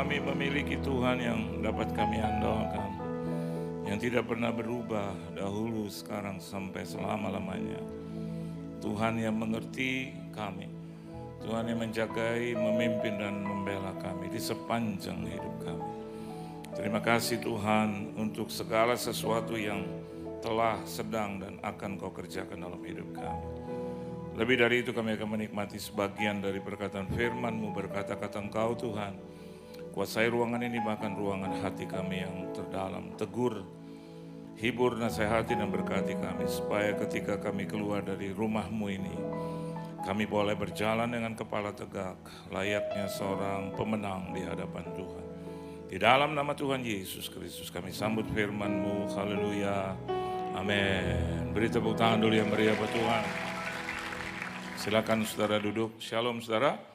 kami memiliki Tuhan yang dapat kami andalkan, yang tidak pernah berubah dahulu, sekarang, sampai selama-lamanya. Tuhan yang mengerti kami, Tuhan yang menjagai, memimpin dan membela kami di sepanjang hidup kami. Terima kasih Tuhan untuk segala sesuatu yang telah, sedang, dan akan Kau kerjakan dalam hidup kami. Lebih dari itu kami akan menikmati sebagian dari perkataan firman-Mu, berkata-kata Engkau Tuhan. Kuasai ruangan ini, bahkan ruangan hati kami yang terdalam. Tegur, hibur, nasihati, dan berkati kami, supaya ketika kami keluar dari rumah-Mu ini, kami boleh berjalan dengan kepala tegak, layaknya seorang pemenang di hadapan Tuhan. Di dalam nama Tuhan Yesus Kristus kami sambut firman-Mu. Haleluya. Amin. Beri tepuk tangan dulu yang meriah buat Tuhan. Silakan saudara duduk. Shalom saudara.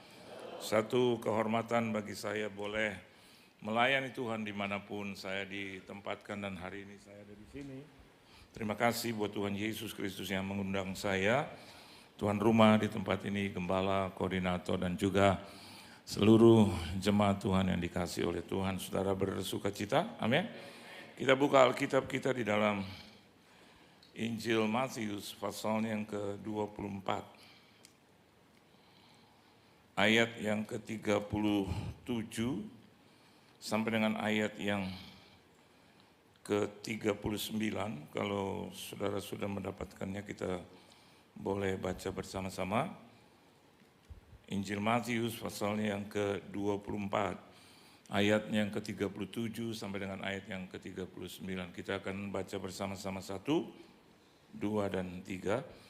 Satu kehormatan bagi saya boleh melayani Tuhan dimanapun saya ditempatkan, dan hari ini saya ada di sini. Terima kasih buat Tuhan Yesus Kristus yang mengundang saya, Tuhan rumah di tempat ini, gembala, koordinator, dan juga seluruh jemaat Tuhan yang dikasih oleh Tuhan. Saudara bersuka cita, amin. Kita buka Alkitab kita di dalam Injil Matius pasalnya yang ke-24. Ayat yang ke-37 sampai dengan ayat yang ke-39. Kalau saudara sudah mendapatkannya, kita boleh baca bersama-sama. Injil Matius pasalnya yang ke-24, ayatnya yang ke-37 sampai dengan ayat yang ke-39. Kita akan baca bersama-sama 1, 2, dan 3.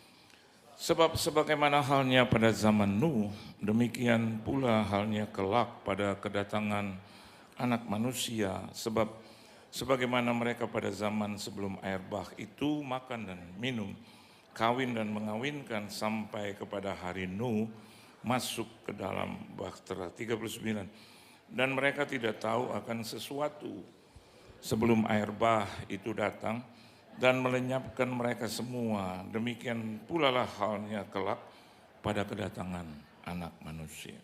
Sebab sebagaimana halnya pada zaman Nuh, demikian pula halnya kelak pada kedatangan Anak Manusia. Sebab sebagaimana mereka pada zaman sebelum air bah itu makan dan minum, kawin dan mengawinkan sampai kepada hari Nuh masuk ke dalam bahtera. 39. Dan mereka tidak tahu akan sesuatu sebelum air bah itu datang dan melenyapkan mereka semua. Demikian pula lah halnya kelak pada kedatangan Anak Manusia.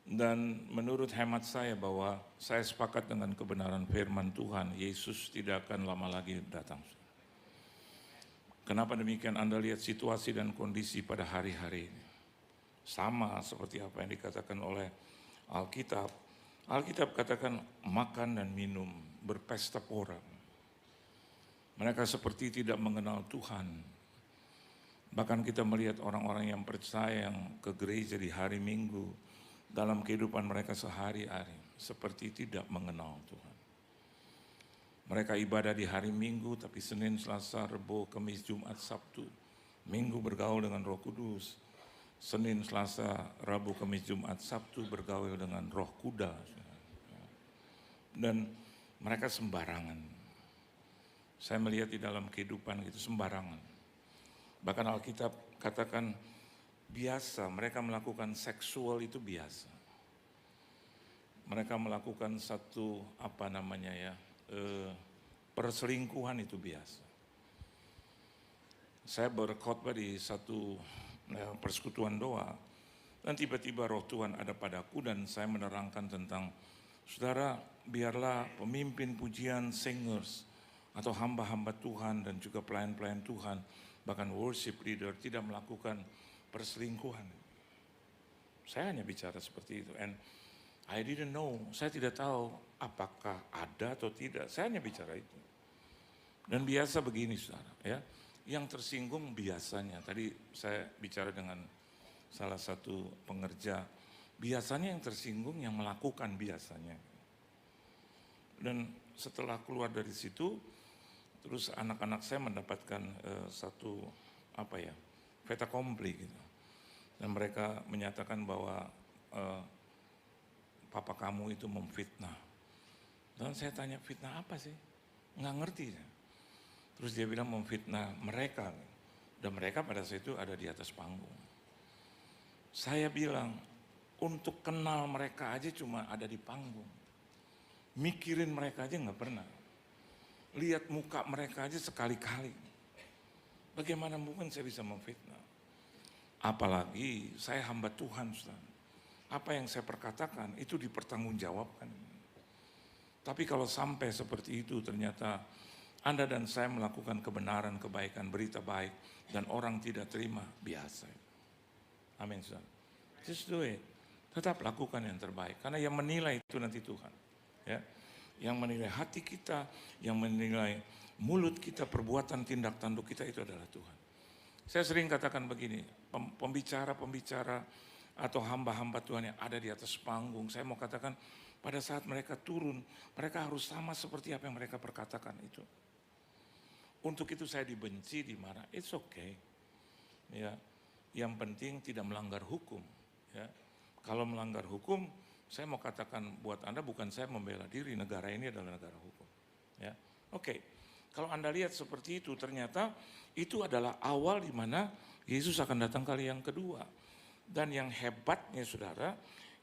Dan menurut hemat saya bahwa saya sepakat dengan kebenaran firman Tuhan, Yesus tidak akan lama lagi datang. Kenapa demikian? Anda lihat situasi dan kondisi pada hari-hari ini. Sama seperti apa yang dikatakan oleh Alkitab. Alkitab katakan makan dan minum, berpesta pora. Mereka seperti tidak mengenal Tuhan. Bahkan kita melihat orang-orang yang percaya yang ke gereja di hari Minggu, dalam kehidupan mereka sehari-hari, seperti tidak mengenal Tuhan. Mereka ibadah di hari Minggu, tapi Senin, Selasa, Rebo, Kamis, Jumat, Sabtu, Minggu bergaul dengan Roh Kudus. Senin, Selasa, Rabu, Kamis, Jumat, Sabtu bergaul dengan roh kuda. Dan mereka sembarangan. Saya melihat di dalam kehidupan itu sembarangan. Bahkan Alkitab katakan biasa, mereka melakukan seksual itu biasa. Mereka melakukan satu perselingkuhan itu biasa. Saya berkhotbah di satu persekutuan doa, dan tiba-tiba roh Tuhan ada padaku dan saya menerangkan tentang, saudara, biarlah pemimpin pujian, singers, atau hamba-hamba Tuhan dan juga pelayan-pelayan Tuhan, bahkan worship leader, tidak melakukan perselingkuhan. Saya hanya bicara seperti itu, and I didn't know, saya tidak tahu apakah ada atau tidak, saya hanya bicara itu. Dan biasa begini saudara, ya, yang tersinggung biasanya, tadi saya bicara dengan salah satu pengerja, biasanya yang tersinggung yang melakukan biasanya. Dan setelah keluar dari situ, terus anak-anak saya mendapatkan satu fait accompli gitu. Dan mereka menyatakan bahwa papa kamu itu memfitnah. Dan saya tanya, fitnah apa sih? Nggak ngerti. Terus dia bilang memfitnah mereka. Dan mereka pada saat itu ada di atas panggung. Saya bilang, untuk kenal mereka aja cuma ada di panggung. Mikirin mereka aja nggak pernah. Lihat muka mereka aja sekali-kali. Bagaimana mungkin saya bisa memfitnah? Apalagi saya hamba Tuhan, saudara. apa yang saya perkatakan itu dipertanggungjawabkan. Tapi kalau sampai seperti itu ternyata Anda dan saya melakukan kebenaran, kebaikan, berita baik, dan orang tidak terima, biasa. Amin. Just do it. Tetap lakukan yang terbaik. Karena yang menilai itu nanti Tuhan. Ya. Yang menilai hati kita, yang menilai mulut kita, perbuatan, tindak tanduk kita itu adalah Tuhan. Saya sering katakan begini, pembicara-pembicara atau hamba-hamba Tuhan yang ada di atas panggung, saya mau katakan pada saat mereka turun, mereka harus sama seperti apa yang mereka perkatakan itu. Untuk itu saya dibenci, dimarah, it's okay. Ya, yang penting tidak melanggar hukum. Ya, kalau melanggar hukum, saya mau katakan buat Anda, bukan saya membela diri, negara ini adalah negara hukum. Ya, oke. Kalau Anda lihat seperti itu, ternyata itu adalah awal di mana Yesus akan datang kali yang kedua. Dan yang hebatnya saudara,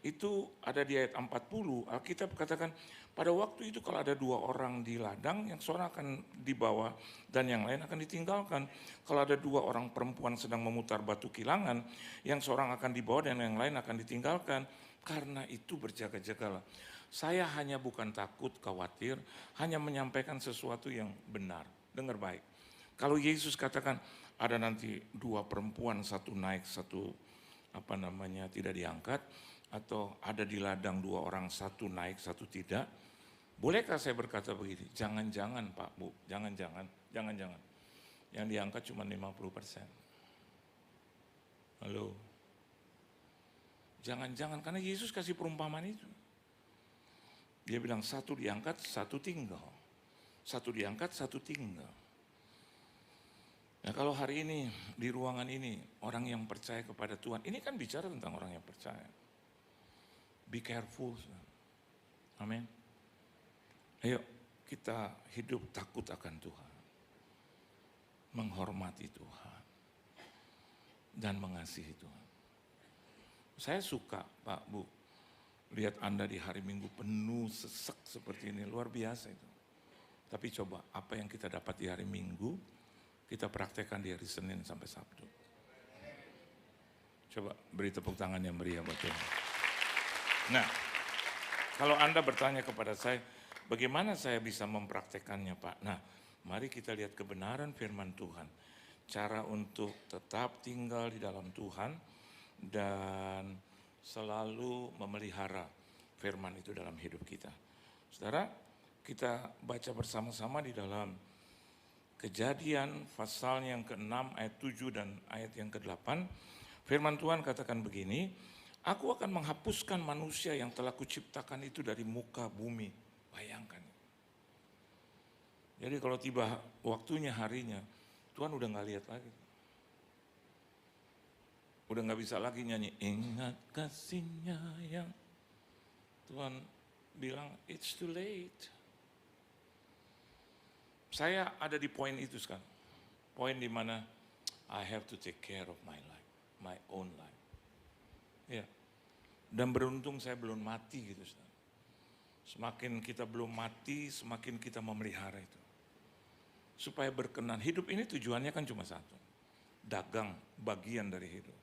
itu ada di ayat 40, Alkitab katakan pada waktu itu kalau ada 2 orang di ladang, yang seorang akan dibawa dan yang lain akan ditinggalkan. Kalau ada 2 orang perempuan sedang memutar batu kilangan, yang seorang akan dibawa dan yang lain akan ditinggalkan. Karena itu berjaga-jagalah. Saya hanya bukan takut, khawatir, hanya menyampaikan sesuatu yang benar. Dengar baik. Kalau Yesus katakan ada nanti 2 perempuan, satu naik, satu tidak diangkat, atau ada di ladang 2 orang, satu naik, satu tidak. Bolehkah saya berkata begini? Jangan-jangan Pak, Bu, jangan-jangan. Yang diangkat cuma 50%. Halo. Jangan-jangan, karena Yesus kasih perumpamaan itu. Dia bilang satu diangkat, satu tinggal. Satu diangkat, satu tinggal. Nah kalau hari ini, di ruangan ini, orang yang percaya kepada Tuhan, ini kan bicara tentang orang yang percaya. Be careful. Amin. Ayo kita hidup takut akan Tuhan. Menghormati Tuhan. Dan mengasihi Tuhan. Saya suka Pak, Bu, lihat Anda di hari Minggu penuh sesek seperti ini, luar biasa itu. Tapi coba apa yang kita dapat di hari Minggu, kita praktekkan di hari Senin sampai Sabtu. Coba beri tepuk tangan yang meriah buat Tuhan. Nah, kalau Anda bertanya kepada saya, bagaimana saya bisa mempraktekannya Pak? Nah, mari kita lihat kebenaran firman Tuhan. Cara untuk tetap tinggal di dalam Tuhan dan selalu memelihara firman itu dalam hidup kita. Saudara, kita baca bersama-sama di dalam Kejadian pasal yang ke-6 ayat 7 dan ayat yang ke-8. Firman Tuhan katakan begini, aku akan menghapuskan manusia yang telah kuciptakan itu dari muka bumi. Bayangkan. Jadi kalau tiba waktunya, harinya, Tuhan udah gak lihat lagi. Udah gak bisa lagi nyanyi, ingat kasihnya yang Tuhan bilang, it's too late. Saya ada di poin itu sekarang. Poin di mana I have to take care of my life, my own life. Ya. Dan beruntung saya belum mati gitu. Semakin kita belum mati, semakin kita memelihara itu. Supaya berkenan. Hidup ini tujuannya kan cuma satu. Dagang, bagian dari hidup.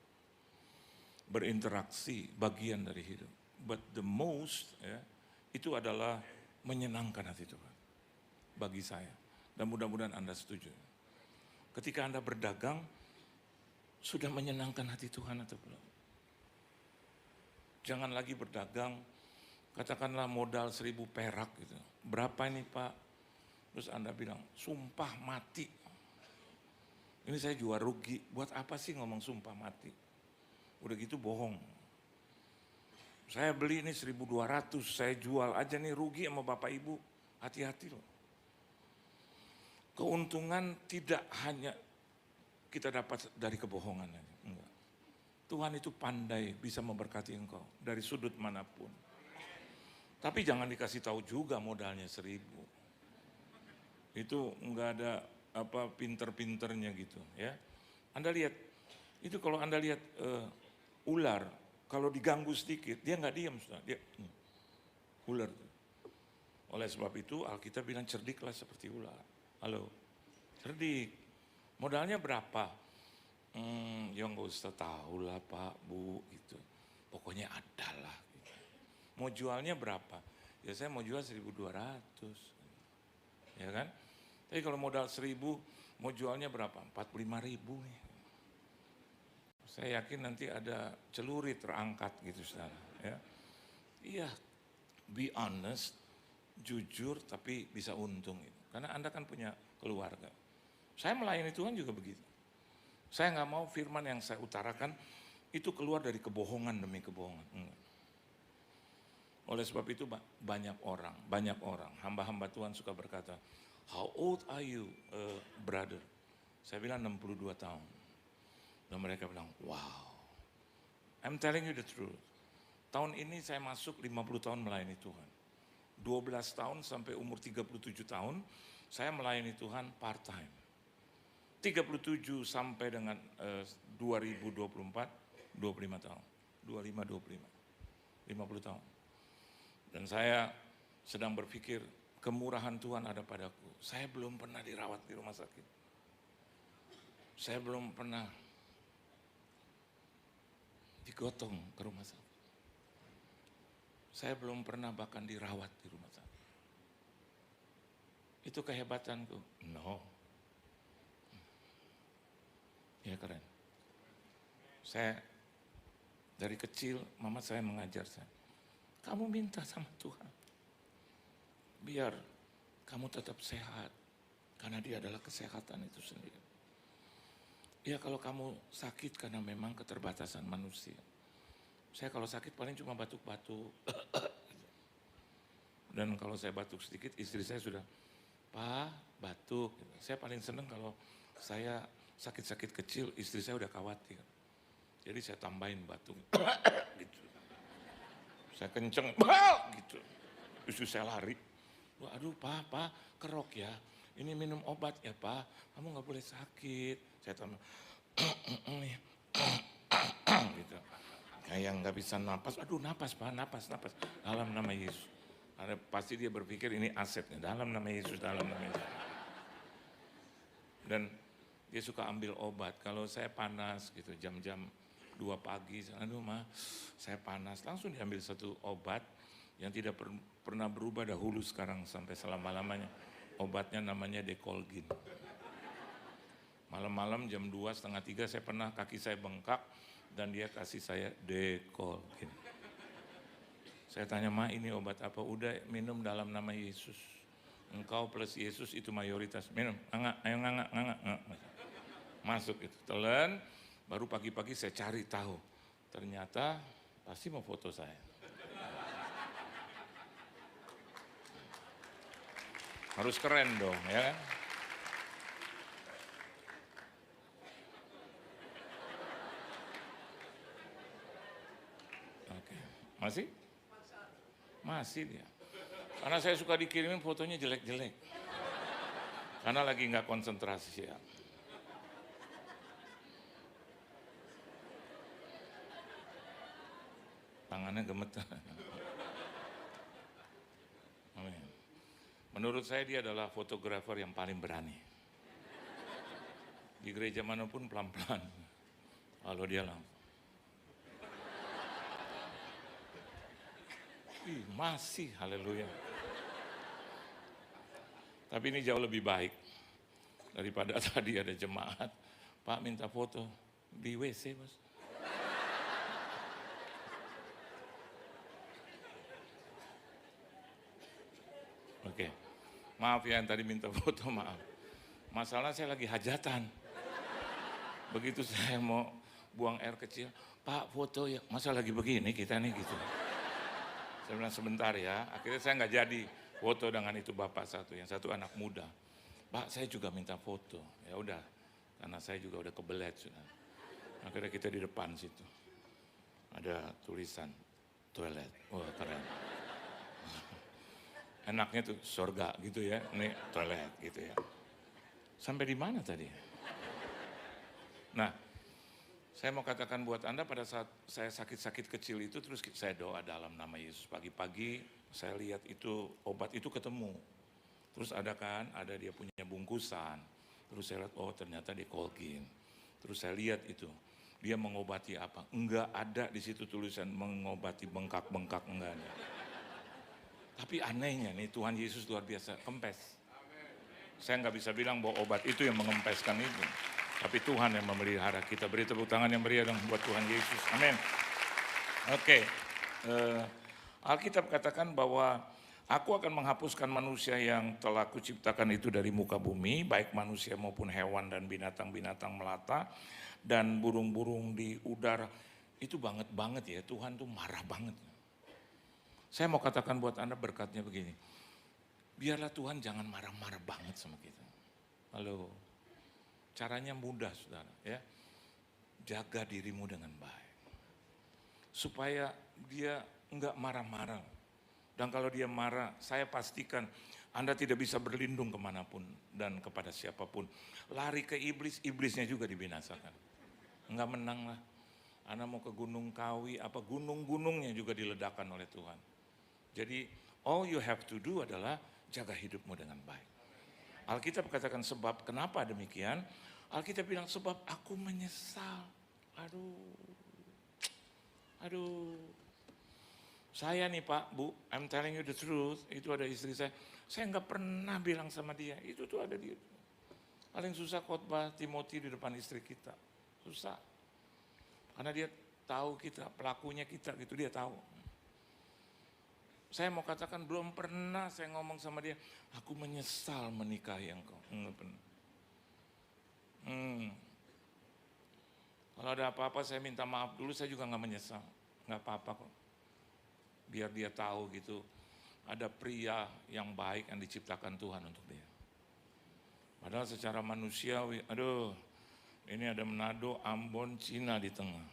Berinteraksi, bagian dari hidup. But the most, ya, itu adalah menyenangkan hati Tuhan. Bagi saya. Dan mudah-mudahan Anda setuju. Ketika Anda berdagang, sudah menyenangkan hati Tuhan atau belum? Jangan lagi berdagang, katakanlah modal 1.000 perak gitu. Berapa ini Pak? Terus Anda bilang, sumpah mati. Ini saya jual rugi, buat apa sih ngomong sumpah mati? Udah gitu bohong. Saya beli ini 1.200, saya jual aja nih rugi sama Bapak Ibu. Hati-hati loh. Keuntungan tidak hanya kita dapat dari kebohongan aja. Enggak. Tuhan itu pandai bisa memberkati engkau dari sudut manapun. Tapi jangan dikasih tahu juga modalnya 1.000. Itu enggak ada pinter-pinternya gitu ya. Anda lihat, itu kalau Anda lihat ular, kalau diganggu sedikit, dia enggak diam. Dia ular. Oleh sebab itu Alkitab bilang cerdiklah seperti ular. Halo, cerdik. Modalnya berapa? Ya nggak usah tahu lah Pak, Bu, gitu. Pokoknya adalah. Gitu. Mau jualnya berapa? Ya saya mau jual 1.200. Ya kan? Tapi kalau modal 1.000, mau jualnya berapa? 45.000 nih. Saya yakin nanti ada celurit terangkat gitu saudara. Ya. Iya, be honest, jujur tapi bisa untung. Gitu. Karena Anda kan punya keluarga. Saya melayani Tuhan juga begitu. Saya nggak mau firman yang saya utarakan itu keluar dari kebohongan demi kebohongan. Enggak. Oleh sebab itu banyak orang, hamba-hamba Tuhan suka berkata, how old are you, brother? Saya bilang 62 tahun. Dan mereka bilang, wow, I'm telling you the truth. Tahun ini saya masuk 50 tahun melayani Tuhan. 12 tahun sampai umur 37 tahun, saya melayani Tuhan part time. 37 sampai dengan 2024, 25 tahun. 50 tahun. Dan saya sedang berpikir, kemurahan Tuhan ada padaku. Saya belum pernah dirawat di rumah sakit. Saya belum pernah digotong ke rumah sakit. Saya belum pernah bahkan dirawat di rumah sakit. Itu kehebatanku? No. Ya keren. Saya dari kecil, mama saya mengajar saya. Kamu minta sama Tuhan. Biar kamu tetap sehat. Karena dia adalah kesehatan itu sendiri. Ya kalau kamu sakit karena memang keterbatasan manusia. Saya kalau sakit paling cuma batuk-batuk. Dan kalau saya batuk sedikit, istri saya sudah, Pak, batuk. Saya paling senang kalau saya sakit-sakit kecil, istri saya udah khawatir. Jadi saya tambahin batuk. Gitu. Saya kenceng, gitu. Terus saya lari. Aduh, Pak, kerok ya. Ini minum obat ya, Pak. Kamu nggak boleh sakit. Saya tambah, gitu. Kayak nggak bisa napas. Aduh, napas, Pak, napas. Dalam nama Yesus. Pasti dia berpikir ini asetnya. Dalam nama Yesus, dalam nama Yesus. Dan dia suka ambil obat. Kalau saya panas gitu, jam-jam 2 pagi, aduh Ma, saya panas. Langsung diambil satu obat yang tidak pernah berubah dahulu sekarang sampai selama-lamanya. Obatnya namanya Decolgin. Malam-malam jam 2, setengah 3 saya pernah kaki saya bengkak dan dia kasih saya Decolgin. Saya tanya, Ma ini obat apa? Udah minum dalam nama Yesus. Engkau plus Yesus itu mayoritas. Minum, ayo nganga. Masuk itu, telan. Baru pagi-pagi saya cari tahu. Ternyata pasti mau foto saya. Harus keren dong ya. Oke, masih dia. Karena saya suka dikirimin fotonya jelek-jelek. Karena lagi nggak konsentrasi ya. Tangannya gemetar. Menurut saya dia adalah fotografer yang paling berani. Di gereja manapun pelan-pelan. Kalau dia langsung. Masih, haleluya. Tapi ini jauh lebih baik. Daripada tadi ada jemaat. Pak minta foto di WC, Mas. Oke. Maaf ya yang tadi minta foto, maaf. Masalah saya lagi hajatan. Begitu saya mau buang air kecil, Pak foto ya, masa lagi begini kita nih gitu. Saya bilang sebentar ya, akhirnya saya nggak jadi foto dengan itu bapak satu, yang satu anak muda. Pak saya juga minta foto, ya udah, karena saya juga udah kebelet sudah. Akhirnya kita di depan situ, ada tulisan toilet, wah keren. Enaknya tuh surga gitu ya, ini toilet gitu ya. Sampai di mana tadi? Nah, saya mau katakan buat Anda pada saat saya sakit-sakit kecil itu, terus saya doa dalam nama Yesus. Pagi-pagi saya lihat itu, obat itu ketemu. Terus ada dia punya bungkusan. Terus saya lihat, oh ternyata Decolgin. Terus saya lihat itu, dia mengobati apa? Enggak ada di situ tulisan mengobati bengkak-bengkak, enggak ada. Tapi anehnya nih Tuhan Yesus luar biasa, kempes. Saya nggak bisa bilang bahwa obat itu yang mengempeskan itu. Tapi Tuhan yang memelihara kita. Beri tepuk tangan yang meriah dong buat Tuhan Yesus. Amin. Oke. Alkitab katakan bahwa aku akan menghapuskan manusia yang telah kuciptakan itu dari muka bumi, baik manusia maupun hewan dan binatang-binatang melata dan burung-burung di udara. Itu banget ya, Tuhan tuh marah banget. Saya mau katakan buat Anda berkatnya begini. Biarlah Tuhan jangan marah-marah banget sama kita. Halo. Caranya mudah saudara ya. Jaga dirimu dengan baik. Supaya dia enggak marah-marah. Dan kalau dia marah, saya pastikan Anda tidak bisa berlindung kemanapun dan kepada siapapun. Lari ke iblis, iblisnya juga dibinasakan. Enggak menang lah. Anda mau ke Gunung Kawi, apa gunung-gunungnya juga diledakkan oleh Tuhan. Jadi all you have to do adalah jaga hidupmu dengan baik. Alkitab katakan sebab, kenapa demikian? Alkitab bilang sebab aku menyesal. Aduh. Saya nih Pak, Bu, I'm telling you the truth, itu ada istri saya nggak pernah bilang sama dia, itu tuh ada dia. Paling susah khotbah Timothy di depan istri kita, susah. Karena dia tahu kita, pelakunya kita gitu, dia tahu. Saya mau katakan belum pernah saya ngomong sama dia, aku menyesal menikahi engkau, enggak pernah. Kalau ada apa-apa saya minta maaf dulu, saya juga nggak menyesal, nggak apa-apa kok. Biar dia tahu gitu, ada pria yang baik yang diciptakan Tuhan untuk dia. Padahal secara manusiawi, ini ada Manado, Ambon, Cina di tengah.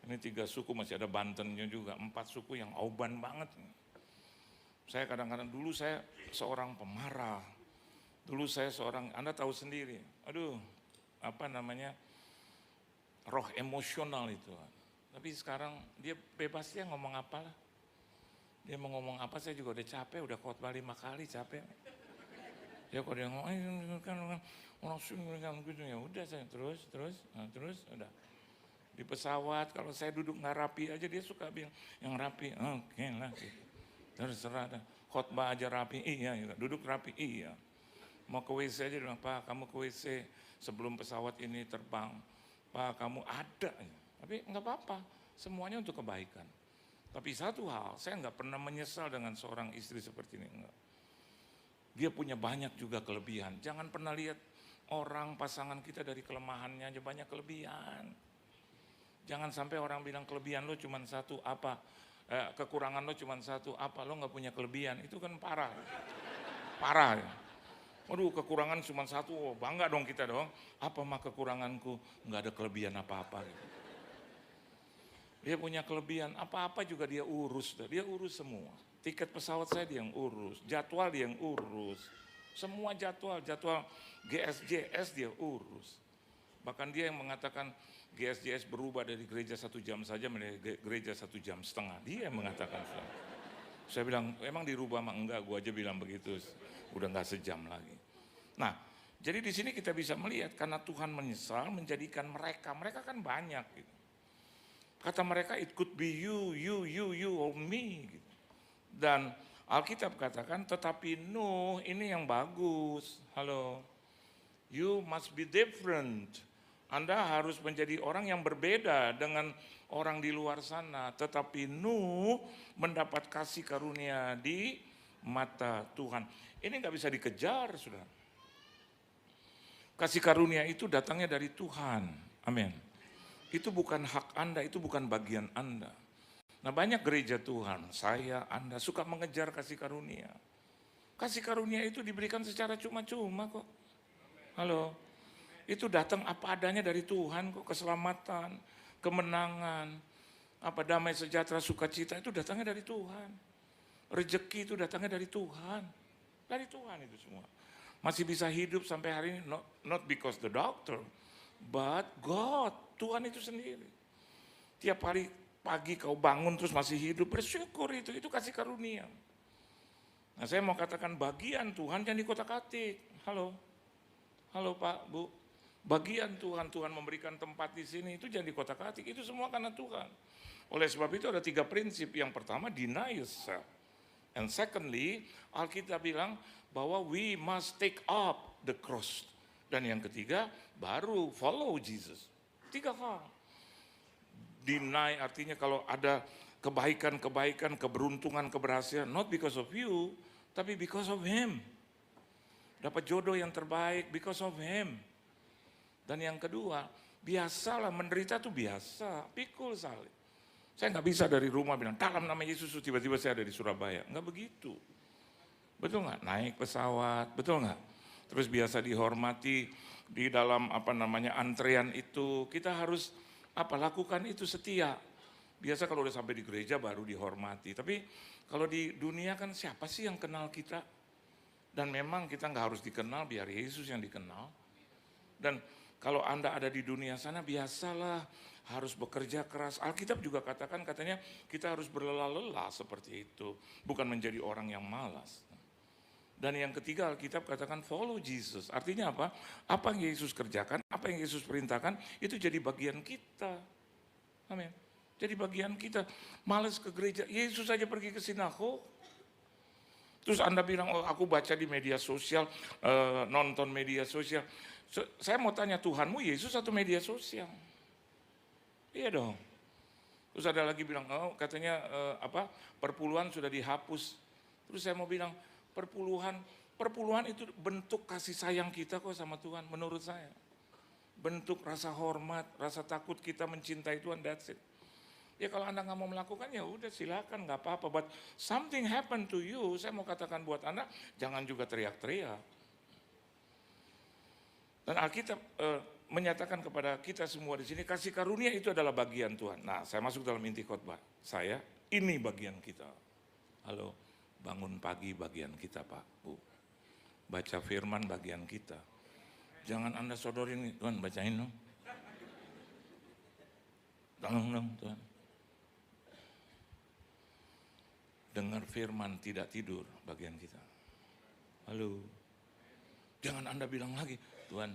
Ini 3 suku, masih ada Bantennya juga, 4 suku yang auban banget. Saya kadang-kadang dulu saya seorang pemarah, dulu saya seorang, Anda tahu sendiri, roh emosional itu. Tapi sekarang dia bebas, dia ngomong apa lah. Dia mau ngomong apa saya juga udah capek, udah khotbah 5 kali capek. Ya kalau dia ngomong kan orang sungguh gitu ya udah saya terus udah. Di pesawat kalau saya duduk nggak rapi aja dia suka bilang yang rapi, oke lah. Terserah dah. Khotbah aja rapi, iya. Duduk rapi, iya. Mau ke WC aja bilang, Pak kamu ke WC sebelum pesawat ini terbang. Pak kamu ada. Tapi nggak apa-apa, semuanya untuk kebaikan. Tapi satu hal, saya nggak pernah menyesal dengan seorang istri seperti ini. Enggak. Dia punya banyak juga kelebihan. Jangan pernah lihat orang pasangan kita dari kelemahannya aja banyak kelebihan. Jangan sampai orang bilang kelebihan lo cuma satu, apa? Kekurangan lo cuma satu, apa? Lo nggak punya kelebihan, itu kan parah. Parah ya. Waduh kekurangan cuma satu, bangga dong kita dong. Apa mah kekuranganku? Nggak ada kelebihan apa-apa gitu. Dia punya kelebihan, apa-apa juga dia urus. Dia urus semua. Tiket pesawat saya dia yang urus, jadwal dia yang urus. Semua jadwal GSJS dia urus. Bahkan dia yang mengatakan GSJS berubah dari gereja 1 jam saja menjadi gereja 1,5 jam. Dia yang mengatakan. Saya bilang, emang dirubah mah enggak, gua aja bilang begitu. Udah enggak sejam lagi. Nah, jadi di sini kita bisa melihat karena Tuhan menyesal menjadikan mereka kan banyak gitu. Kata mereka it could be you or me gitu. Dan Alkitab katakan tetapi Nuh ini yang bagus. Halo. You must be different. Anda harus menjadi orang yang berbeda dengan orang di luar sana. Tetapi Nuh mendapat kasih karunia di mata Tuhan. Ini nggak bisa dikejar, saudara. Kasih karunia itu datangnya dari Tuhan. Amin. Itu bukan hak Anda, itu bukan bagian Anda. Nah banyak gereja Tuhan, saya, Anda suka mengejar kasih karunia. Kasih karunia itu diberikan secara cuma-cuma kok. Halo, itu datang apa adanya dari Tuhan kok, keselamatan, kemenangan, apa damai sejahtera, sukacita itu datangnya dari Tuhan. Rezeki itu datangnya dari Tuhan. Dari Tuhan itu semua. Masih bisa hidup sampai hari ini, not because the doctor, but God, Tuhan itu sendiri. Tiap hari pagi kau bangun terus masih hidup, bersyukur itu kasih karunia. Nah saya mau katakan bagian Tuhan yang di kotak-atik. Halo Pak, Bu. Bagian Tuhan, Tuhan memberikan tempat di sini, itu jangan dikotak-atik, itu semua karena Tuhan. Oleh sebab itu ada 3 prinsip. Yang pertama, deny yourself. And secondly, Alkitab bilang bahwa we must take up the cross. Dan yang ketiga, baru follow Jesus. 3 hal. Deny artinya kalau ada kebaikan-kebaikan, keberuntungan, keberhasilan, not because of you, tapi because of Him. Dapat jodoh yang terbaik because of Him. Dan yang kedua, biasalah menderita tuh biasa, pikul salib. Saya nggak bisa dari rumah bilang, dalam nama Yesus, tiba-tiba saya ada di Surabaya. Nggak begitu. Betul nggak? Naik pesawat, betul nggak? Terus biasa dihormati di dalam antrean itu. Kita harus lakukan itu setia. Biasa kalau udah sampai di gereja baru dihormati. Tapi kalau di dunia kan siapa sih yang kenal kita? Dan memang kita nggak harus dikenal, biar Yesus yang dikenal. Dan kalau Anda ada di dunia sana, biasalah harus bekerja keras. Alkitab juga katanya kita harus berlelah-lelah seperti itu. Bukan menjadi orang yang malas. Dan yang ketiga Alkitab katakan follow Jesus. Artinya apa? Apa yang Yesus kerjakan, apa yang Yesus perintahkan, itu jadi bagian kita. Amin. Jadi bagian kita. Malas ke gereja, Yesus saja pergi ke sinagog. Terus Anda bilang, oh aku baca di media sosial, nonton media sosial. Saya mau tanya, Tuhanmu Yesus atau media sosial? Iya dong. Terus ada lagi bilang, oh katanya perpuluhan sudah dihapus. Terus saya mau bilang, perpuluhan itu bentuk kasih sayang kita kok sama Tuhan, menurut saya. Bentuk rasa hormat, rasa takut kita mencintai Tuhan, that's it. Ya kalau Anda nggak mau melakukan, ya udah silakan, nggak apa-apa. But something happen to you, saya mau katakan buat Anda, jangan juga teriak-teriak. Dan Alkitab menyatakan kepada kita semua di sini, kasih karunia itu adalah bagian Tuhan. Nah, saya masuk dalam inti khotbah. Saya, ini bagian kita. Halo, bangun pagi bagian kita Pak, Bu. Baca firman bagian kita. Jangan Anda sodorin, Tuhan bacain dong. Tolong dong Tuhan. Dengar firman tidak tidur bagian kita. Halo. Jangan Anda bilang lagi, Tuhan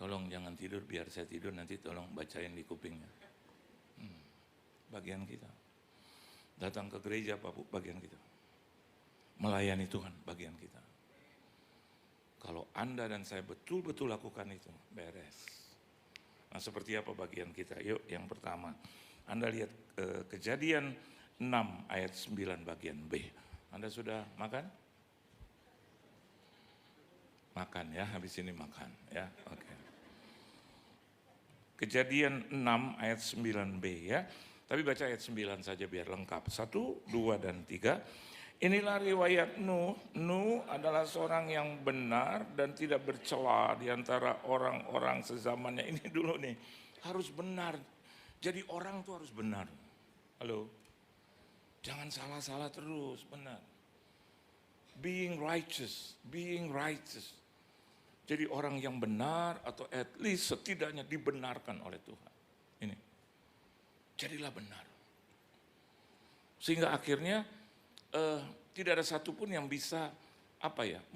tolong jangan tidur biar saya tidur, nanti tolong bacain di kupingnya. Bagian kita. Datang ke gereja Pak Bu, bagian kita. Melayani Tuhan, bagian kita. Kalau Anda dan saya betul-betul lakukan itu, beres. Nah seperti apa bagian kita? Yuk yang pertama, Anda lihat Kejadian 6 ayat 9 bagian B. Anda sudah makan? Makan ya, habis ini makan ya, oke. Kejadian 6 ayat 9b ya, tapi baca ayat 9 saja biar lengkap. 1, 2, dan 3. Inilah riwayat Nuh. Nuh adalah seorang yang benar dan tidak bercela di antara orang-orang sezamannya. Ini dulu nih, harus benar. Jadi orang tuh harus benar. Halo, jangan salah-salah terus, benar. Being righteous. Jadi orang yang benar atau at least setidaknya dibenarkan oleh Tuhan. Ini. Jadilah benar. Sehingga akhirnya tidak ada satupun yang bisa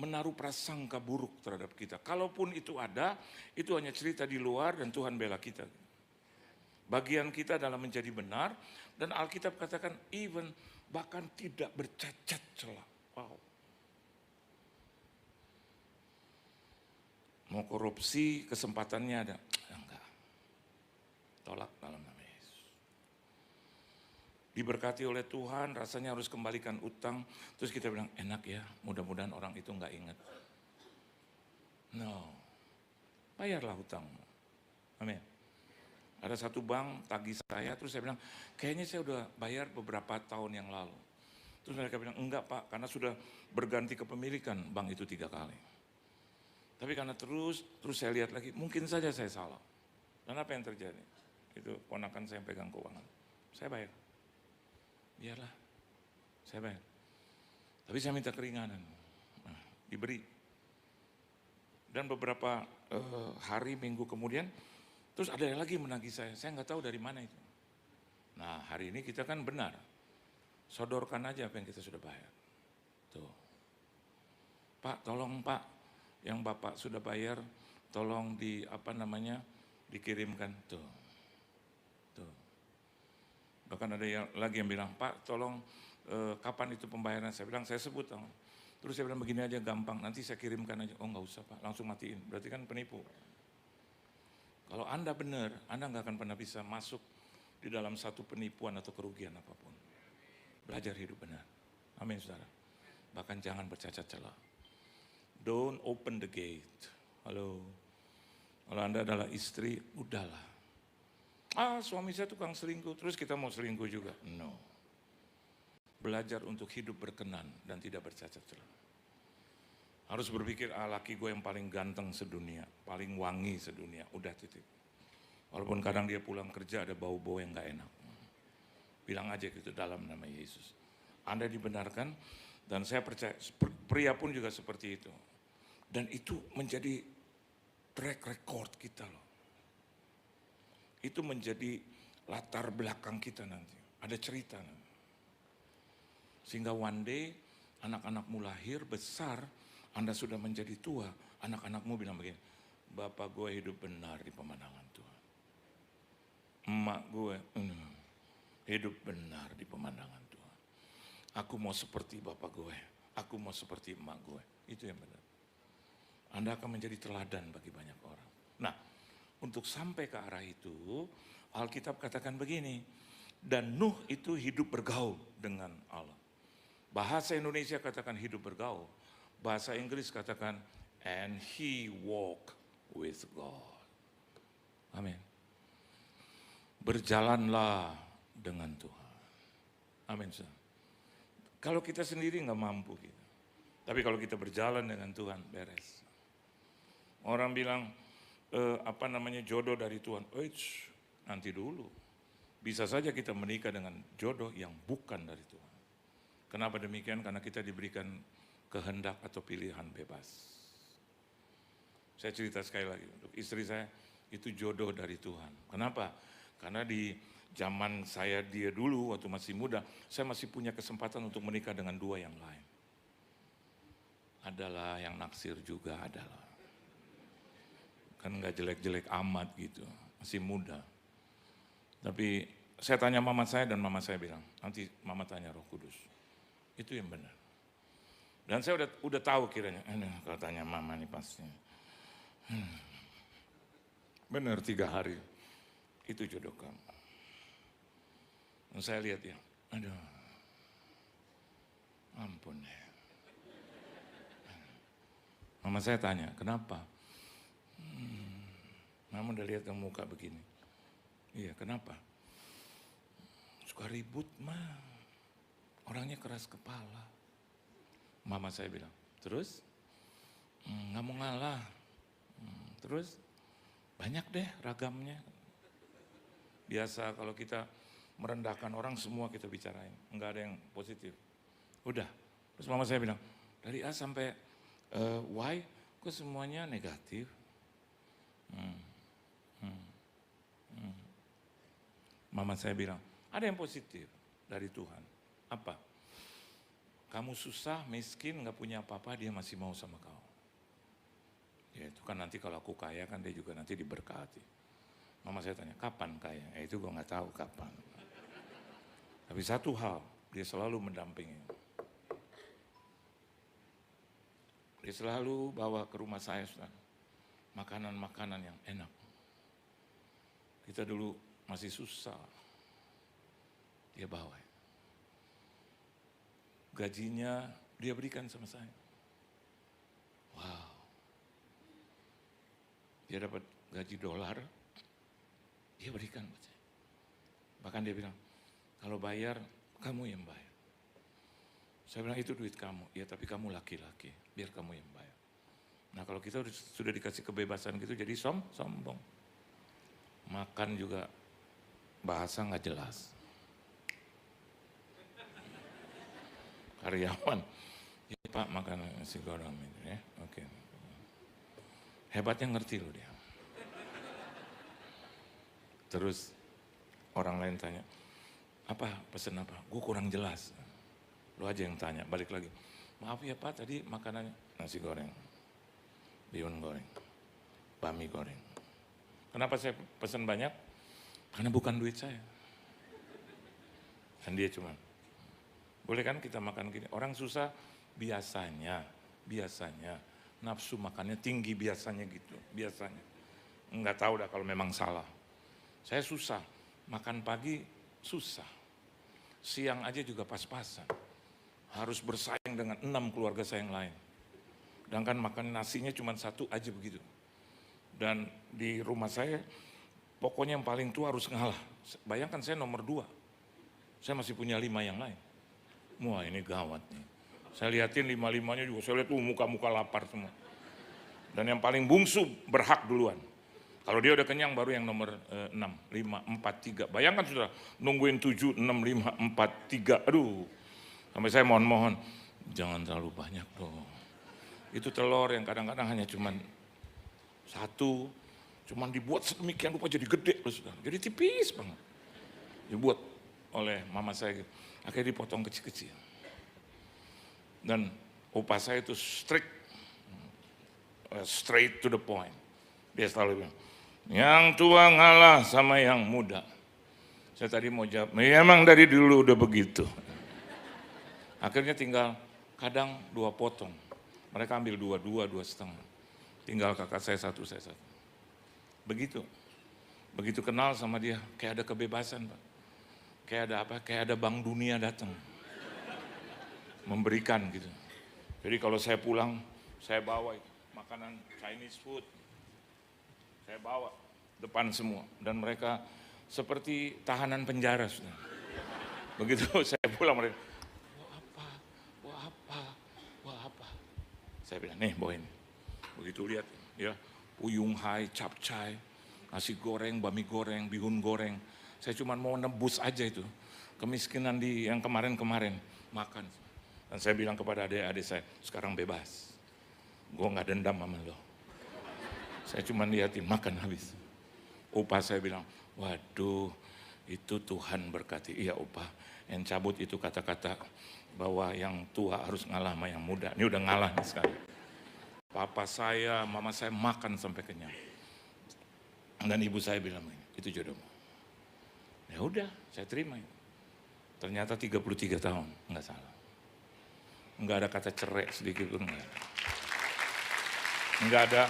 menaruh prasangka buruk terhadap kita. Kalaupun itu ada, itu hanya cerita di luar dan Tuhan bela kita. Bagian kita adalah menjadi benar dan Alkitab katakan bahkan tidak bercacat celah. Wow. Mau korupsi, kesempatannya ada. Enggak. Tolak dalam nama Yesus. Diberkati oleh Tuhan, rasanya harus kembalikan utang. Terus kita bilang, enak ya, mudah-mudahan orang itu enggak ingat. No. Bayarlah hutangmu. Amin. Ada satu bank tagih saya, terus saya bilang, kayaknya saya udah bayar beberapa tahun yang lalu. Terus mereka bilang, enggak Pak, karena sudah berganti kepemilikan bank itu 3 kali. Tapi karena terus saya lihat lagi, mungkin saja saya salah. Dan apa yang terjadi? Itu ponakan saya yang pegang keuangan. Saya bayar. Biarlah, saya bayar. Tapi saya minta keringanan. Nah, diberi. Dan beberapa hari, minggu kemudian, terus ada lagi menagih saya nggak tahu dari mana itu. Nah hari ini kita kan benar. Sodorkan aja apa yang kita sudah bayar. Tuh. Pak, tolong Pak. Yang Bapak sudah bayar tolong dikirimkan tuh. Bahkan ada yang lagi yang bilang, Pak tolong kapan itu pembayaran? Saya bilang, saya sebut. Terus saya bilang begini aja gampang, nanti saya kirimkan aja. Oh nggak usah Pak, langsung matiin. Berarti kan penipu. Kalau Anda benar, Anda nggak akan pernah bisa masuk di dalam satu penipuan atau kerugian apapun. Belajar hidup benar. Amin saudara. Bahkan jangan bercacat celah. Don't open the gate. Halo. Kalau Anda adalah istri, udahlah. Suami saya tukang selingkuh, terus kita mau selingkuh juga. No. Belajar untuk hidup berkenan dan tidak bercacat celah. Harus berpikir, laki gue yang paling ganteng sedunia, paling wangi sedunia, udah titik. Walaupun kadang dia pulang kerja ada bau-bau yang gak enak. Bilang aja gitu dalam nama Yesus. Anda dibenarkan, dan saya percaya pria pun juga seperti itu. Dan itu menjadi track record kita loh. Itu menjadi latar belakang kita nanti. Ada cerita nanti. Sehingga one day anak-anakmu lahir besar, Anda sudah menjadi tua, anak-anakmu bilang begini, Bapak gue hidup benar di pemandangan Tuhan. Emak gue hidup benar di pemandangan Tuhan. Aku mau seperti bapak gue, aku mau seperti emak gue. Itu yang benar. Anda akan menjadi teladan bagi banyak orang. Nah, untuk sampai ke arah itu, Alkitab katakan begini, dan Nuh itu hidup bergaul dengan Allah. Bahasa Indonesia katakan hidup bergaul, bahasa Inggris katakan, and he walk with God. Amin. Berjalanlah dengan Tuhan. Amin. Kalau kita sendiri nggak mampu gitu. Tapi kalau kita berjalan dengan Tuhan, beres. Orang bilang, jodoh dari Tuhan. Nanti dulu. Bisa saja kita menikah dengan jodoh yang bukan dari Tuhan. Kenapa demikian? Karena kita diberikan kehendak atau pilihan bebas. Saya cerita sekali lagi, untuk istri saya itu jodoh dari Tuhan. Kenapa? Karena di zaman dia dulu waktu masih muda, saya masih punya kesempatan untuk menikah dengan dua yang lain. Adalah yang naksir juga adalah. Kan nggak jelek-jelek amat gitu, masih muda. Tapi saya tanya mama saya dan mama saya bilang, nanti mama tanya Roh Kudus. Itu yang benar. Dan saya udah tahu kiranya, kalau tanya mama nih pasti. Benar 3 hari, itu jodoh kamu. Dan saya lihat ya, ampun ya. Mama saya tanya, kenapa? Mama udah lihat kamu muka begini. Iya, kenapa? Suka ribut mah. Orangnya keras kepala. Mama saya bilang, terus? Nggak mau ngalah. Terus? Banyak deh ragamnya. Biasa kalau kita merendahkan orang semua kita bicarain. Nggak ada yang positif. Udah. Terus mama saya bilang, dari A sampai Y kok semuanya negatif? Mama saya bilang, ada yang positif dari Tuhan. Apa? Kamu susah, miskin, gak punya apa-apa, dia masih mau sama kau. Ya itu kan nanti kalau aku kaya kan dia juga nanti diberkati. Mama saya tanya, kapan kaya? Itu gue gak tahu kapan. Tapi satu hal, dia selalu mendampingi. Dia selalu bawa ke rumah saya, makanan-makanan yang enak. Kita dulu masih susah, dia bawa. Gajinya dia berikan sama saya. Wow. Dia dapat gaji dolar, dia berikan buat saya. Bahkan dia bilang, kalau bayar, kamu yang bayar. Saya bilang, itu duit kamu. Ya tapi kamu laki-laki, biar kamu yang bayar. Nah kalau kita sudah dikasih kebebasan gitu, jadi sombong. Makan juga bahasa nggak jelas. Karyawan, ya Pak makan nasi goreng itu ya, oke. Hebatnya ngerti loh dia. Terus orang lain tanya, apa pesen apa? Gue kurang jelas. Lo aja yang tanya, balik lagi. Maaf ya Pak, tadi makanannya nasi goreng, bihun goreng. bami goreng. Kenapa saya pesan banyak? Karena bukan duit saya. Dan dia cuma, boleh kan kita makan gini? Orang susah biasanya nafsu makannya tinggi biasanya gitu, biasanya. Enggak tahu dah kalau memang salah. Saya susah, makan pagi susah. Siang aja juga pas-pasan. Harus bersaing dengan 6 keluarga saya yang lain. Sedangkan makan nasinya cuma 1 aja begitu. Dan di rumah saya, pokoknya yang paling tua harus ngalah. Bayangkan saya nomor 2. Saya masih punya 5 yang lain. Wah ini gawat nih. Saya liatin 5-5-nya juga, saya lihat muka-muka lapar semua. Dan yang paling bungsu berhak duluan. Kalau dia udah kenyang baru yang nomor 6, 5, 4, 3. Bayangkan sudah nungguin 7, 6, 5, 4, 3. Aduh, sampai saya mohon-mohon, jangan terlalu banyak dong. Itu telur yang kadang-kadang hanya cuman 1, cuman dibuat sedemikian rupa jadi gede loh saudara. Jadi tipis banget. Dibuat oleh mama saya gitu. Akhirnya dipotong kecil-kecil. Dan opa saya itu straight to the point. Dia selalu bilang, yang tua ngalah sama yang muda. Saya tadi mau jawab, memang dari dulu udah begitu. Akhirnya tinggal kadang 2 potong. Mereka ambil 2, 2,5. Tinggal kakak saya 1, saya 1. Begitu. Begitu kenal sama dia, kayak ada kebebasan Pak. Kayak ada apa? Kayak ada Bank Dunia datang. Memberikan gitu. Jadi kalau saya pulang, saya bawa makanan Chinese food. Saya bawa depan semua. Dan mereka seperti tahanan penjara. Sudah. Begitu saya pulang mereka, wah apa. Saya bilang, nih bawain. Begitu lihat ya, puyung hai, capcay, nasi goreng, bami goreng, bihun goreng. Saya cuma mau nebus aja itu. Kemiskinan di yang kemarin-kemarin, makan. Dan saya bilang kepada adik-adik saya, sekarang bebas. Gue gak dendam sama lo. Saya cuma liatin, makan habis. Opa saya bilang, waduh itu Tuhan berkati. Iya opa, yang cabut itu kata-kata bahwa yang tua harus ngalah sama yang muda. Ini udah ngalah nih sekarang. Papa saya, mama saya makan sampai kenyang. Dan ibu saya bilang, itu jodohmu. Ya udah, saya terima. Ternyata 33 tahun, enggak salah. Enggak ada kata cerai sedikit pun enggak ada. Enggak ada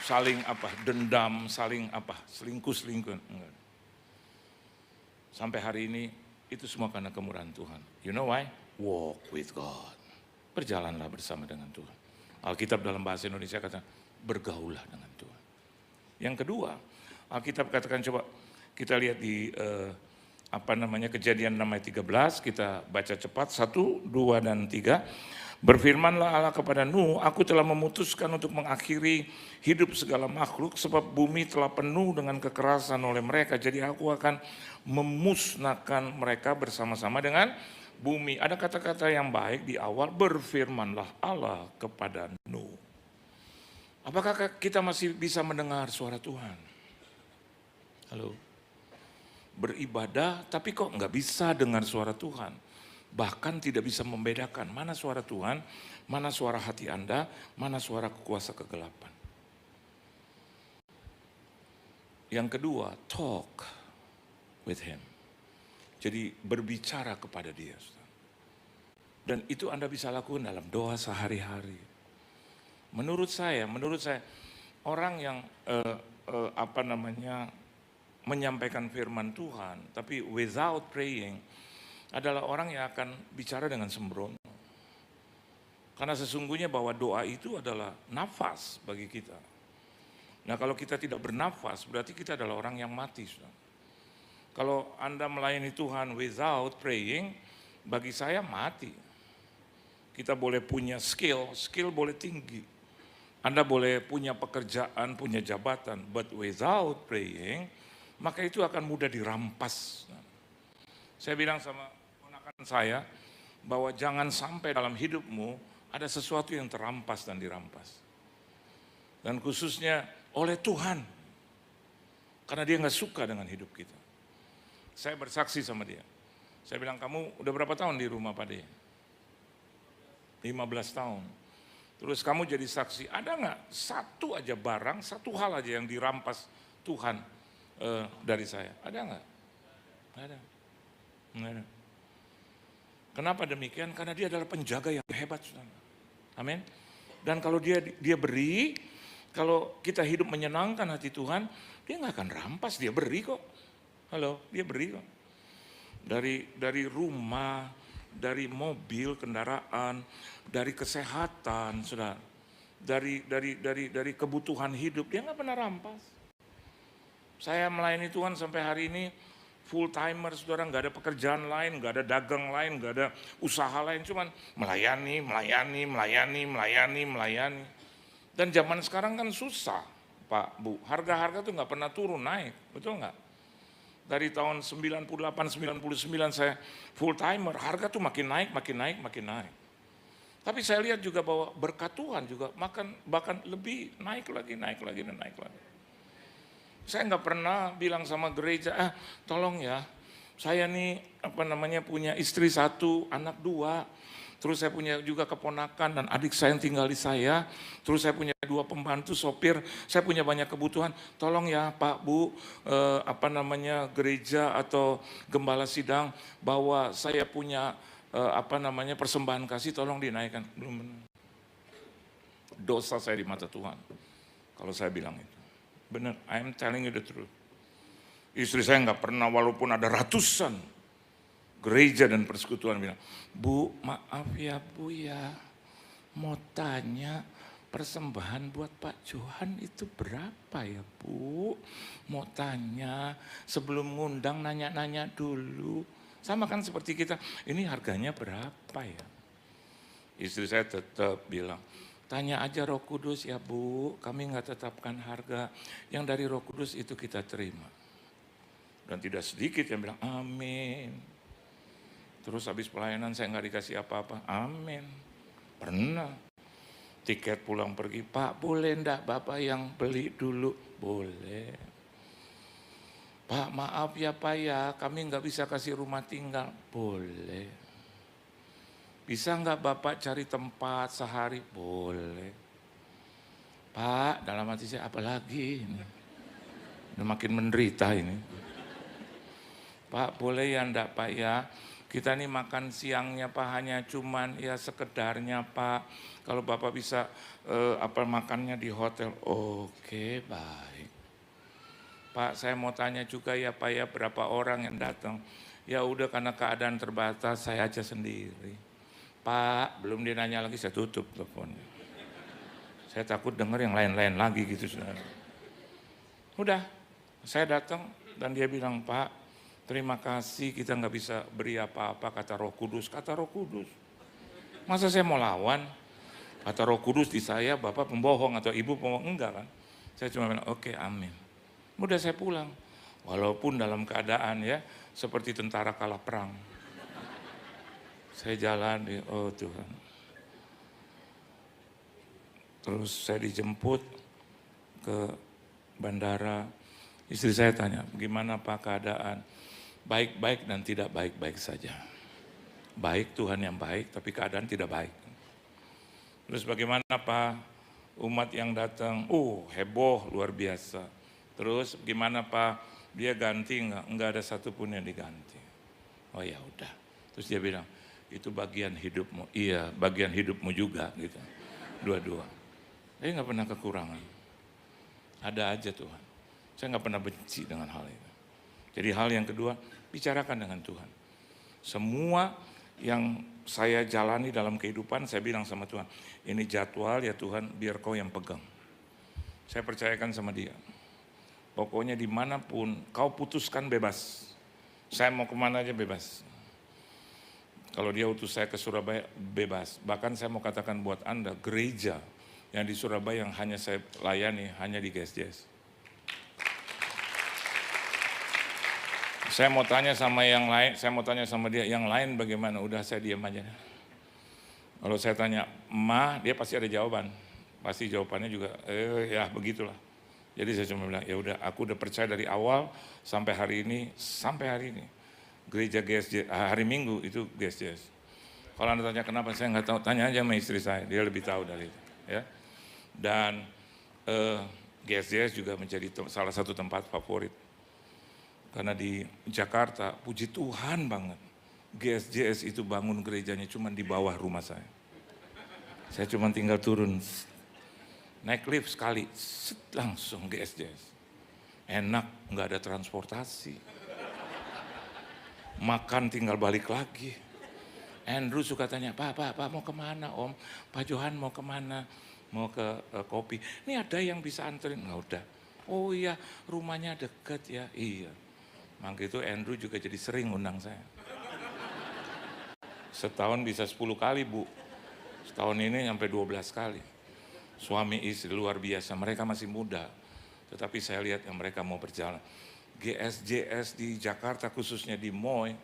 saling dendam, saling selingkuh, enggak. Sampai hari ini itu semua karena kemurahan Tuhan. You know why? Walk with God. Berjalanlah bersama dengan Tuhan. Alkitab dalam bahasa Indonesia kata bergaulah dengan Tuhan. Yang kedua, Alkitab katakan coba kita lihat di Kejadian 6 ayat 13, kita baca cepat 1, 2 dan 3. Berfirmanlah Allah kepada Nuh, aku telah memutuskan untuk mengakhiri hidup segala makhluk sebab bumi telah penuh dengan kekerasan oleh mereka. Jadi aku akan memusnahkan mereka bersama-sama dengan bumi. Ada kata-kata yang baik di awal, berfirmanlah Allah kepada Nuh. Apakah kita masih bisa mendengar suara Tuhan? Halo? Beribadah tapi kok nggak bisa dengar suara Tuhan. Bahkan tidak bisa membedakan mana suara Tuhan, mana suara hati Anda, mana suara kuasa kegelapan. Yang kedua, talk with him. Jadi berbicara kepada dia. Dan itu Anda bisa lakukan dalam doa sehari-hari. Menurut saya orang yang menyampaikan firman Tuhan, tapi without praying, adalah orang yang akan bicara dengan sembrono. Karena sesungguhnya bahwa doa itu adalah nafas bagi kita. Nah kalau kita tidak bernafas, berarti kita adalah orang yang mati. Kalau Anda melayani Tuhan without praying, bagi saya mati. Kita boleh punya skill boleh tinggi. Anda boleh punya pekerjaan, punya jabatan, but without praying, maka itu akan mudah dirampas. Saya bilang sama ponakan saya, bahwa jangan sampai dalam hidupmu ada sesuatu yang terampas dan dirampas. Dan khususnya oleh Tuhan. Karena dia nggak suka dengan hidup kita. Saya bersaksi sama dia. Saya bilang, kamu udah berapa tahun di rumah Pak De? 15 tahun. Terus kamu jadi saksi, ada nggak satu aja barang, satu hal aja yang dirampas Tuhan dari saya? Ada nggak? Ada. Nggak ada. Kenapa demikian? Karena dia adalah penjaga yang hebat, saudara. Amin. Dan kalau dia beri, kalau kita hidup menyenangkan hati Tuhan, dia nggak akan rampas, dia beri kok. Halo, dia beri kok. Dari rumah, dari mobil, kendaraan, dari kesehatan, saudara. Dari kebutuhan hidup, dia nggak pernah rampas. Saya melayani Tuhan sampai hari ini full timer, saudara, nggak ada pekerjaan lain, nggak ada dagang lain, nggak ada usaha lain, cuman melayani. Dan zaman sekarang kan susah, Pak, Bu. Harga-harga tuh nggak pernah turun, naik, betul nggak? Dari tahun 98, 99 saya full timer, harga tuh makin naik. Tapi saya lihat juga bahwa berkat Tuhan juga bahkan lebih naik lagi. Saya nggak pernah bilang sama gereja, tolong ya, saya nih punya istri 1, anak 2, terus saya punya juga keponakan dan adik saya yang tinggal di saya, terus saya punya 2 pembantu sopir, saya punya banyak kebutuhan, tolong ya Pak, Bu, gereja atau gembala sidang, bahwa saya punya persembahan kasih, tolong dinaikkan. Belum benar. Dosa saya di mata Tuhan kalau saya bilang itu. Benar, I am telling you the truth. Istri saya nggak pernah, walaupun ada ratusan gereja dan persekutuan, bilang, Bu, maaf ya Bu ya, mau tanya persembahan buat Pak Johan itu berapa ya Bu? Mau tanya, sebelum ngundang nanya-nanya dulu. Sama kan seperti kita, ini harganya berapa ya? Istri saya tetap bilang, tanya aja Roh Kudus ya Bu, kami nggak tetapkan harga, yang dari Roh Kudus itu kita terima. Dan tidak sedikit yang bilang amin. Terus habis pelayanan saya nggak dikasih apa-apa, amin. Pernah tiket pulang pergi, Pak boleh enggak Bapak yang beli dulu? Boleh. Pak maaf ya Pak ya, kami nggak bisa kasih rumah tinggal. Boleh. Bisa nggak Bapak cari tempat sehari? Boleh. Pak, dalam hati saya, apalagi ini? Udah makin menderita ini. Pak, boleh ya enggak Pak ya? Kita nih makan siangnya Pak hanya cuman ya sekedarnya Pak. Kalau Bapak bisa makannya di hotel. Oke, baik. Pak, saya mau tanya juga ya Pak ya, berapa orang yang datang? Ya udah, karena keadaan terbatas saya aja sendiri. Pak, belum dia nanya lagi, saya tutup teleponnya. Saya takut dengar yang lain-lain lagi gitu, saudara. Udah, saya datang dan dia bilang, Pak, terima kasih, kita nggak bisa beri apa-apa, kata Roh Kudus. Kata Roh Kudus, masa saya mau lawan? Kata Roh Kudus di saya, Bapak pembohong atau Ibu pembohong? Enggak kan? Saya cuma bilang, oke, amin. Udah saya pulang, walaupun dalam keadaan ya seperti tentara kalah perang. Saya jalan, oh Tuhan. Terus saya dijemput ke bandara. Istri saya tanya, gimana Pak keadaan? Baik-baik dan tidak baik-baik saja. Baik, Tuhan yang baik, tapi keadaan tidak baik. Terus bagaimana Pak? Umat yang datang, heboh luar biasa. Terus gimana Pak? Dia ganti enggak? Enggak ada satupun yang diganti. Oh ya udah. Terus dia bilang, itu bagian hidupmu. Iya, bagian hidupmu juga gitu. Dua-dua. Dia nggak pernah kekurangan. Ada aja Tuhan. Saya nggak pernah benci dengan hal itu. Jadi hal yang kedua, bicarakan dengan Tuhan. Semua yang saya jalani dalam kehidupan, saya bilang sama Tuhan, ini jadwal ya Tuhan, biar kau yang pegang. Saya percayakan sama dia. Pokoknya dimanapun kau putuskan bebas. Saya mau kemana aja bebas. Kalau dia utus saya ke Surabaya, bebas. Bahkan saya mau katakan buat Anda, gereja yang di Surabaya yang hanya saya layani, hanya di GSJS. Saya mau tanya sama yang lain, saya mau tanya sama dia, yang lain bagaimana? Udah saya diam aja. Kalau saya tanya, Ma, dia pasti ada jawaban. Pasti jawabannya juga, ya begitulah. Jadi saya cuma bilang, ya udah, aku udah percaya dari awal sampai hari ini. Gereja GSJ, hari Minggu itu GSJS. Kalau Anda tanya kenapa, saya nggak tahu, tanya aja sama istri saya, dia lebih tahu dari itu. ya. Dan GSJS juga menjadi salah satu tempat favorit. Karena di Jakarta, puji Tuhan banget, GSJS itu bangun gerejanya cuma di bawah rumah saya. Saya cuma tinggal turun, naik lift sekali, langsung GSJS. Enak, nggak ada transportasi. Makan tinggal balik lagi. Andrew suka tanya, Pak mau kemana Om? Pak Johan mau kemana? Mau ke kopi. Ini ada yang bisa anterin? Nggak udah. Oh iya, rumahnya deket ya. Iya. Maka itu Andrew juga jadi sering undang saya. Setahun bisa 10 kali Bu. Setahun ini sampai 12 kali. Suami istri luar biasa, mereka masih muda. Tetapi saya lihat yang mereka mau berjalan. GSJS di Jakarta khususnya di Moy.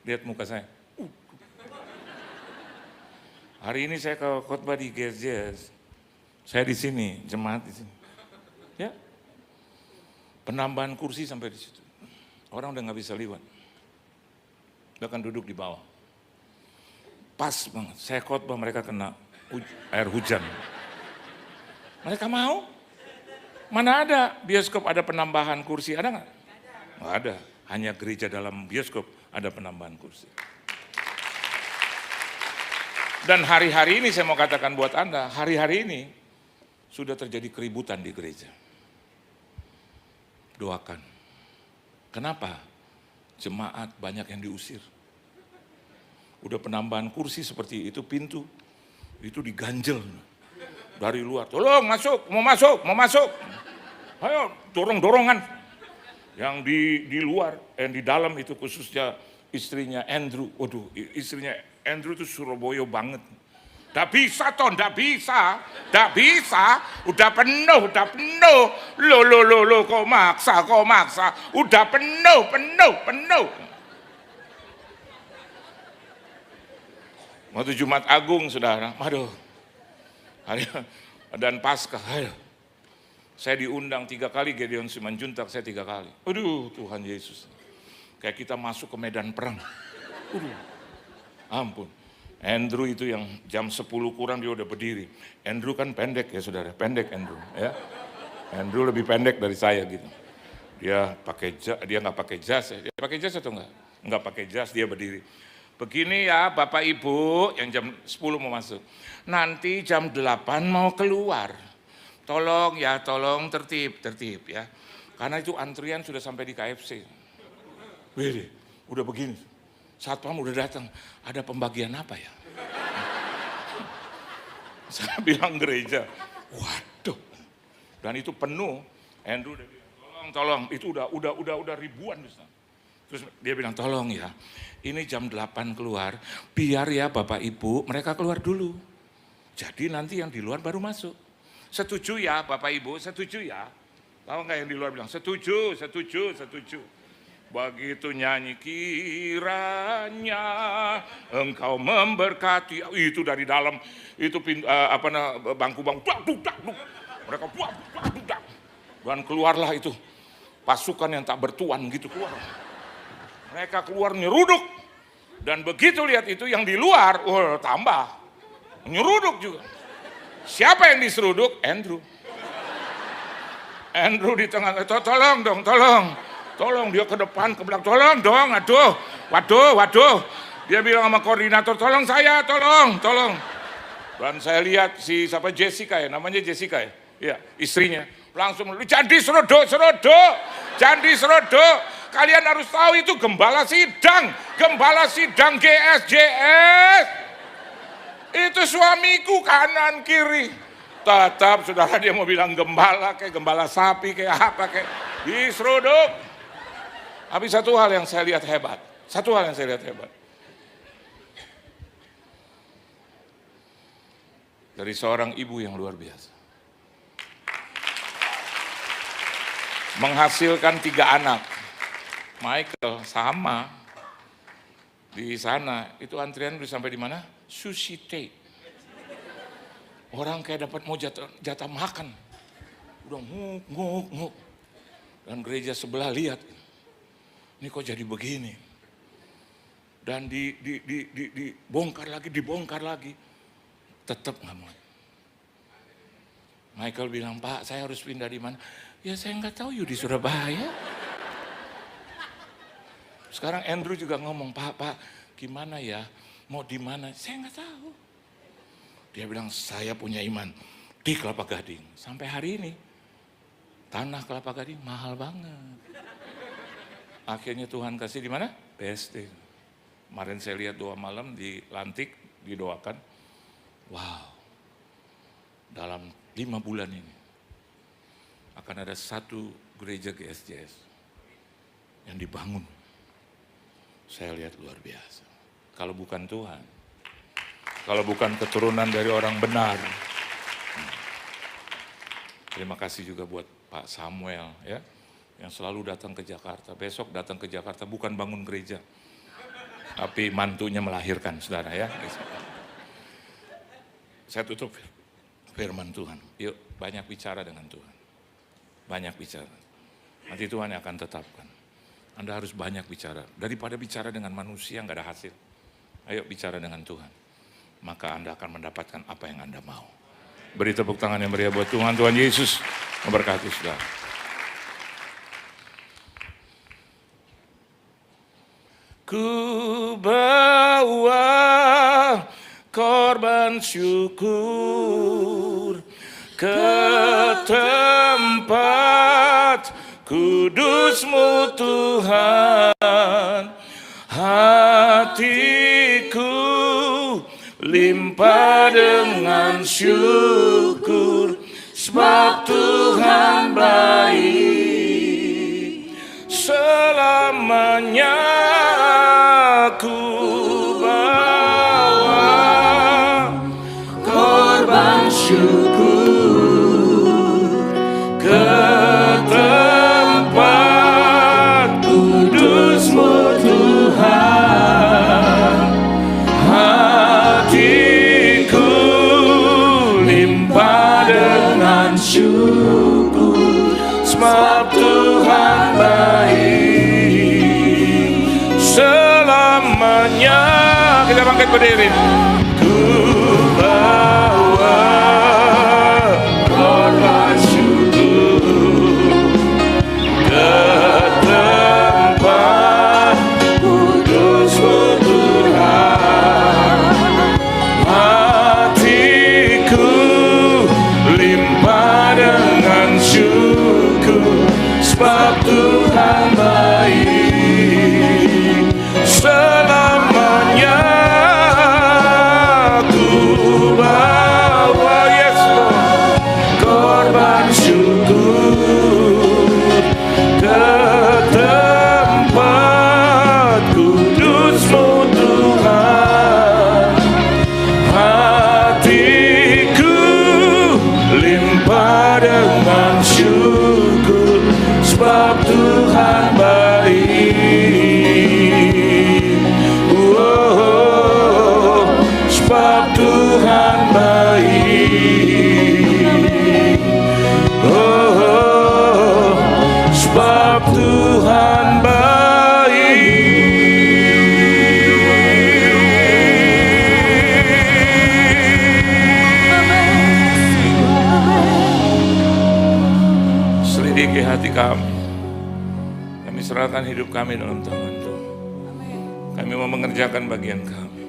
Lihat muka saya. Hari ini saya ke khotbah di GSJS. Saya di sini, jemaat di sini. Ya. Penambahan kursi sampai di situ. Orang udah nggak bisa lewat. Bahkan duduk di bawah. Pas banget, saya khotbah mereka kena air hujan. Mereka mau? Mana ada bioskop ada penambahan kursi, ada nggak? Nggak ada, hanya gereja dalam bioskop ada penambahan kursi. Dan hari-hari ini saya mau katakan buat Anda, hari-hari ini sudah terjadi keributan di gereja. Doakan. Kenapa? Jemaat banyak yang diusir. Udah penambahan kursi seperti itu, pintu itu diganjel dari luar. Tolong masuk, mau masuk, mau masuk. Ayo dorong-dorongan. Yang di luar, yang di dalam itu khususnya istrinya Andrew. Waduh, istrinya Andrew itu Surabaya banget. Nggak bisa toh, nggak bisa, udah penuh, lo, kok maksa, udah penuh. Waktu Jumat Agung, saudara, aduh, dan Paskah, aduh, saya diundang 3 kali, Gideon Simanjuntak, saya 3 kali. Aduh, Tuhan Yesus, kayak kita masuk ke medan perang, aduh, ampun. Andrew itu yang jam 10 kurang dia udah berdiri. Andrew kan pendek ya saudara, pendek Andrew ya. Andrew lebih pendek dari saya gitu. Dia nggak pakai jas ya. Dia pakai jas atau enggak? Enggak pakai jas, dia berdiri. Begini ya Bapak Ibu, yang jam 10 mau masuk. Nanti jam 8 mau keluar. Tolong ya, tolong tertib ya. Karena itu antrian sudah sampai di KFC. Wih, udah begini. Satpam udah datang, ada pembagian apa ya? Saya bilang gereja, waduh. Dan itu penuh. Andrew udah bilang, tolong, itu udah ribuan. Terus dia bilang, tolong ya, ini jam 8 keluar, biar ya Bapak Ibu, mereka keluar dulu. Jadi nanti yang di luar baru masuk. Setuju ya Bapak Ibu, setuju ya? Tahu nggak yang di luar bilang, setuju. Begitu nyanyi kiranya engkau memberkati, itu dari dalam itu bangku-bangku mereka dan keluarlah itu pasukan yang tak bertuan gitu keluar. Mereka keluar nyeruduk dan begitu lihat itu yang di luar, tambah nyeruduk juga. Siapa yang diseruduk? Andrew di tengah, tolong dia ke depan, ke belakang, tolong dong, waduh. Dia bilang sama koordinator, tolong saya, tolong. Dan saya lihat siapa Jessica ya, namanya Jessica ya, iya istrinya, langsung jangan diseruduk. Kalian harus tahu itu gembala sidang GSJS. Itu suamiku kanan kiri. Tetap saudara dia mau bilang gembala kayak gembala sapi kayak apa kayak diseruduk. Tapi satu hal yang saya lihat hebat. Dari seorang ibu yang luar biasa. Menghasilkan 3 anak. Michael sama. Di sana, itu antrian udah sampai di mana? Sushi Tei. Orang kayak dapat mau jatah makan. Udah nguk. Dan gereja sebelah lihat. Ini kok jadi begini? Dan dibongkar lagi, tetap nggak mau. Michael bilang, Pak saya harus pindah di mana? Ya saya nggak tahu, di Surabaya. Sekarang Andrew juga ngomong, Pak gimana ya? Mau di mana? Saya nggak tahu. Dia bilang, saya punya iman di Kelapa Gading. Sampai hari ini, tanah Kelapa Gading mahal banget. Akhirnya Tuhan kasih di mana? BSD. Kemarin saya lihat doa malam di Lantik, didoakan. Wow, dalam 5 bulan ini akan ada 1 gereja GSJS yang dibangun. Saya lihat luar biasa. Kalau bukan Tuhan, kalau bukan keturunan dari orang benar. Terima kasih juga buat Pak Samuel ya, yang selalu datang ke Jakarta. Besok datang ke Jakarta bukan bangun gereja, tapi mantunya melahirkan, saudara ya. Saya tutup firman Tuhan. Yuk banyak bicara dengan Tuhan. Banyak bicara. Nanti Tuhan yang akan tetapkan. Anda harus banyak bicara. Daripada bicara dengan manusia nggak ada hasil. Ayo bicara dengan Tuhan. Maka Anda akan mendapatkan apa yang Anda mau. Beri tepuk tangan yang meriah buat Tuhan. Tuhan Yesus memberkati saudara. Ku bawa korban syukur ke tempat kudus-Mu Tuhan. Hatiku limpah dengan syukur, sebab Tuhan baik. Selamanya ku bawa korban syukur ke tempat kudus-Mu Tuhan. Hatiku limpah dengan syukur, sebab Tuhan baik. Selamanya kita bangkit berdiri. Ku bawa korban syukur ke tempat kudus-Mu Tuhan. Hatiku limpah dengan syukur, sebab Tuhan baik. Selamanya ku bawa, yes Lord, korban syukur ke tempat kudus-Mu Tuhan. Hatiku limpah dengan syukur, sebab Tuhan baik. Sebab Tuhan baik. Sebab Tuhan baik. Selidiki hati kami. Kami serahkan hidup kami dalam tangan Tuhan. Kami mau mengerjakan bagian kami,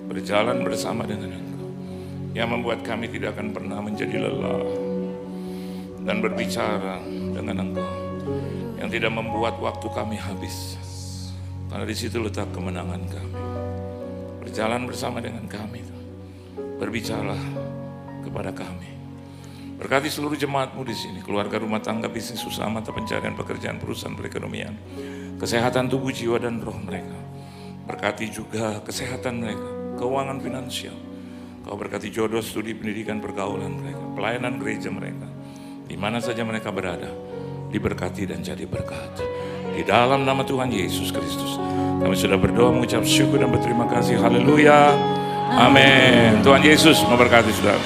berjalan bersama dengan Engkau, yang membuat kami tidak akan pernah menjadi lelah, dan berbicara dengan Engkau yang tidak membuat waktu kami habis, karena di situ letak kemenangan kami. Berjalan bersama dengan kami, berbicaralah kepada kami. Berkati seluruh jemaat-Mu di sini, keluarga, rumah tangga, bisnis, usaha, mata pencarian, pekerjaan, perusahaan, perekonomian, kesehatan tubuh, jiwa, dan roh mereka. Berkati juga kesehatan mereka, keuangan finansial. Kau berkati jodoh, studi, pendidikan, pergaulan mereka, pelayanan gereja mereka. Di mana saja mereka berada, diberkati dan jadi berkat. Di dalam nama Tuhan Yesus Kristus, kami sudah berdoa, mengucap syukur dan berterima kasih. Haleluya. Amin. Tuhan Yesus memberkati saudara.